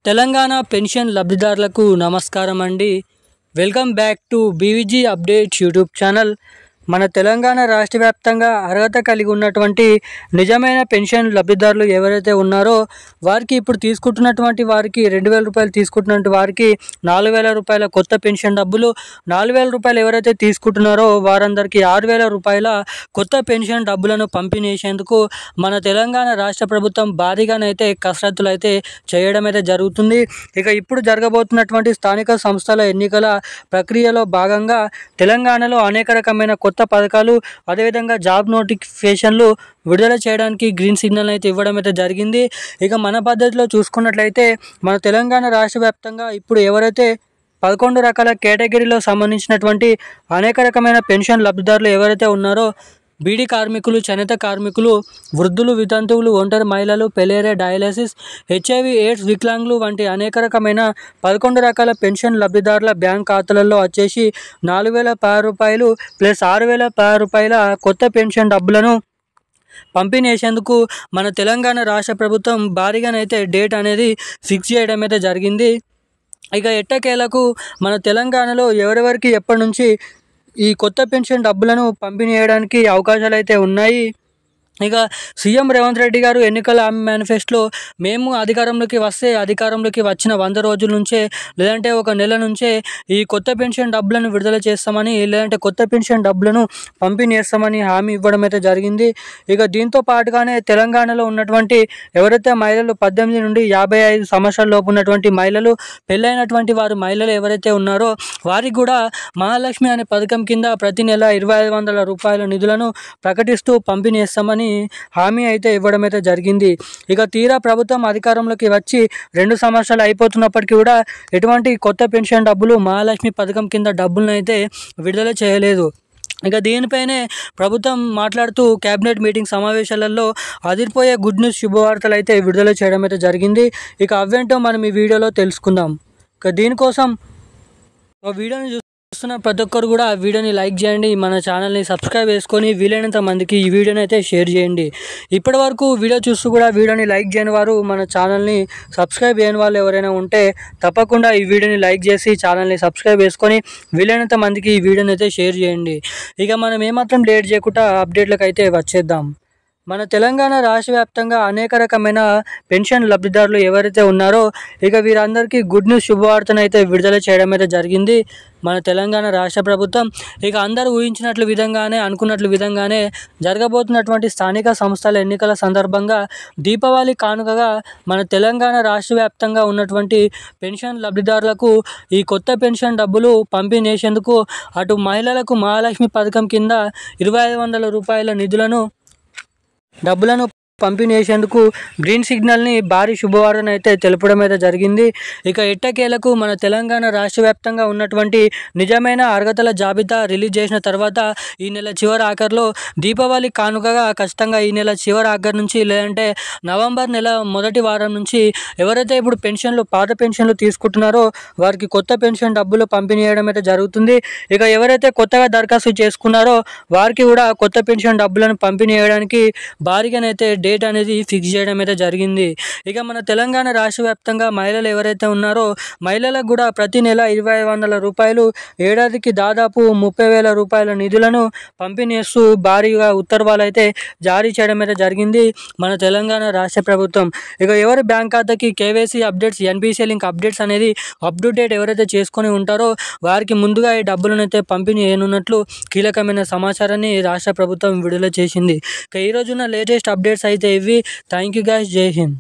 Telangana pension లబ్ధిదారులకు నమస్కారం అండి. Welcome back to BVG updates YouTube channel. మన తెలంగాణ రాష్ట్ర వ్యాప్తంగా అర్హత కలిగి ఉన్నటువంటి నిజమైన పెన్షన్ లబ్ధిదారులు ఎవరైతే ఉన్నారో వారికి ఇప్పుడు తీసుకుంటున్నటువంటి వారికి 2,000 రూపాయలు తీసుకుంటున్నటువంటి వారికి 4,000 రూపాయల కొత్త పెన్షన్ డబ్బులు, 4,000 రూపాయలు ఎవరైతే తీసుకుంటున్నారో వారందరికీ 6,000 రూపాయల కొత్త పెన్షన్ డబ్బులను పంపిణీ చేసేందుకు మన తెలంగాణ రాష్ట్ర ప్రభుత్వం భారీగానైతే కసరత్తులు అయితే చేయడం అయితే జరుగుతుంది. ఇక ఇప్పుడు జరగబోతున్నటువంటి స్థానిక సంస్థల ఎన్నికల ప్రక్రియలో భాగంగా తెలంగాణలో అనేక రకమైన కొత్త పథకాలు, అదేవిధంగా జాబ్ నోటిఫికేషన్లు విడుదల చేయడానికి గ్రీన్ సిగ్నల్ అయితే ఇవ్వడం అయితే జరిగింది. ఇక మన పద్ధతిలో చూసుకున్నట్లయితే మన తెలంగాణ రాష్ట్ర వ్యాప్తంగా ఇప్పుడు ఎవరైతే 11 రకాల కేటగిరీలో సంబంధించినటువంటి అనేక రకమైన పెన్షన్ లబ్ధిదారులు ఎవరైతే ఉన్నారో బీడీ కార్మికులు, చేనేత కార్మికులు, వృద్ధులు, వితంతువులు, ఒంటరి మహిళలు, పెలేరియా, డయాలసిస్, హెచ్ఐవి ఎయిడ్స్, వికలాంగులు వంటి అనేక రకమైన 11 రకాల పెన్షన్ లబ్ధిదారుల బ్యాంక్ ఖాతాలలో వచ్చేసి 4,016 రూపాయలు ప్లస్ 6,016 రూపాయల కొత్త పెన్షన్ డబ్బులను పంపిణీ చేసేందుకు మన తెలంగాణ రాష్ట్ర ప్రభుత్వం భారీగానైతే డేట్ అనేది ఫిక్స్ చేయడం అయితే జరిగింది. ఇక ఎట్టకేలకు మన తెలంగాణలో ఎవరెవరికి ఎప్పటి నుంచి ఈ కొత్త పెన్షన్ డబ్బులను పంపిణీ చేయడానికి అవకాశాలు అయితే ఉన్నాయి. ఇక సీఎం రేవంత్ రెడ్డి గారు ఎన్నికల మేనిఫెస్టోలో మేము అధికారంలోకి వచ్చిన 100 రోజుల నుంచే లేదంటే ఒక నెల నుంచే ఈ కొత్త పెన్షన్ డబ్బులను విడుదల చేస్తామని, లేదంటే కొత్త పెన్షన్ డబ్బులను పంపిణీ చేస్తామని హామీ ఇవ్వడం అయితే జరిగింది. ఇక దీంతో పాటుగానే తెలంగాణలో ఉన్నటువంటి ఎవరైతే మహిళలు 18 నుండి 55 సంవత్సరాల లోపు ఉన్నటువంటి మహిళలు, పెళ్ళైనటువంటి మహిళలు ఎవరైతే ఉన్నారో వారికి కూడా మహాలక్ష్మి అనే పథకం కింద ప్రతి నెల 2,500 రూపాయల నిధులను ప్రకటిస్తూ పంపిణీ చేస్తామని హామీ అయితే ఇవ్వడం అయితే జరిగింది. ఇక తీరా ప్రభుత్వం అధికారంలోకి వచ్చి 2 సంవత్సరాలు అయిపోతున్నప్పటికీ కూడా ఎటువంటి కొత్త పెన్షన్ డబ్బులు, మహాలక్ష్మి పథకం కింద డబ్బులను అయితే విడుదల చేయలేదు. ఇక దీనిపైనే ప్రభుత్వం మాట్లాడుతూ కేబినెట్ మీటింగ్ సమావేశాలలో అదిరిపోయే గుడ్ న్యూస్ శుభవార్తలు అయితే విడుదల చేయడం అయితే జరిగింది. ఇక అవేంటో మనం ఈ వీడియోలో తెలుసుకుందాం. ఇక దీనికోసం వీడియోని చూస్తున్న ప్రతి ఒక్కరు కూడా ఆ వీడియోని లైక్ చేయండి, మన ఛానల్ని సబ్స్క్రైబ్ చేసుకొని వీలైనంత మందికి ఈ వీడియోని అయితే షేర్ చేయండి. ఇప్పటి వరకు వీడియో చూస్తూ కూడా వీడియోని లైక్ చేయని వారు, మన ఛానల్ని సబ్స్క్రైబ్ చేయని వాళ్ళు ఎవరైనా ఉంటే తప్పకుండా ఈ వీడియోని లైక్ చేసి ఛానల్ని సబ్స్క్రైబ్ చేసుకొని వీలైనంత మందికి ఈ వీడియోని అయితే షేర్ చేయండి. ఇక మనం ఏమాత్రం లేట్ చేయకుండా అప్డేట్లకు అయితే వచ్చేద్దాం. మన తెలంగాణ రాష్ట్ర వ్యాప్తంగా అనేక రకమైన పెన్షన్ లబ్ధిదారులు ఎవరైతే ఉన్నారో ఇక వీరందరికీ గుడ్ న్యూస్ శుభవార్తను అయితే విడుదల చేయడం అయితే జరిగింది మన తెలంగాణ రాష్ట్ర ప్రభుత్వం. ఇక అందరూ ఊహించినట్లు విధంగానే, అనుకున్నట్లు విధంగానే జరగబోతున్నటువంటి స్థానిక సంస్థల ఎన్నికల సందర్భంగా దీపావళి కానుకగా మన తెలంగాణ రాష్ట్ర వ్యాప్తంగా ఉన్నటువంటి పెన్షన్ లబ్ధిదారులకు ఈ కొత్త పెన్షన్ డబ్బులు పంపిణీ చేసేందుకు అటు మహిళలకు మహాలక్ష్మి పథకం కింద 2,500 రూపాయల డబ్బులను పంపిణీ చేసేందుకు గ్రీన్ సిగ్నల్ని భారీ శుభవార్తను అయితే తెలపడం అయితే జరిగింది. ఇక ఎట్టకేలకు మన తెలంగాణ రాష్ట్ర వ్యాప్తంగా ఉన్నటువంటి నిజమైన అర్హతల జాబితా రిలీజ్ చేసిన తర్వాత ఈ నెల చివరి ఆఖరిలో దీపావళి కానుకగా ఖచ్చితంగా ఈ నెల చివరి ఆఖరి నుంచి లేదంటే నవంబర్ నెల మొదటి వారం నుంచి ఎవరైతే ఇప్పుడు పాత పెన్షన్లు తీసుకుంటున్నారో వారికి కొత్త పెన్షన్ డబ్బులు పంపిణీ చేయడం అయితే జరుగుతుంది. ఇక ఎవరైతే కొత్తగా దరఖాస్తు చేసుకున్నారో వారికి కూడా కొత్త పెన్షన్ డబ్బులను పంపిణీ చేయడానికి భారీగానైతే డేట్ అనేది ఫిక్స్ చేయడం అయితే జరిగింది. ఇక మన తెలంగాణ రాష్ట్ర వ్యాప్తంగా మహిళలు ఎవరైతే ఉన్నారో మహిళలకు కూడా ప్రతి నెల 2,500 రూపాయలు, ఏడాదికి దాదాపు 30,000 రూపాయల నిధులను పంపిణీ చేస్తూ భారీగా ఉత్తర్వులు అయితే జారీ చేయడం అయితే జరిగింది మన తెలంగాణ రాష్ట్ర ప్రభుత్వం. ఇక ఎవరి బ్యాంక్ ఖాతాకి KYC updates, NPCI link updates అనేది అప్ టు డేట్ ఎవరైతే చేసుకొని ఉంటారో వారికి ముందుగా ఈ డబ్బులను అయితే పంపిణీ చేయనున్నట్లు కీలకమైన సమాచారాన్ని రాష్ట్ర ప్రభుత్వం విడుదల చేసింది. ఇక ఈ రోజున లేటెస్ట్ అప్డేట్స్ అయితే ఇవి. Thank you guys. జై హింద్.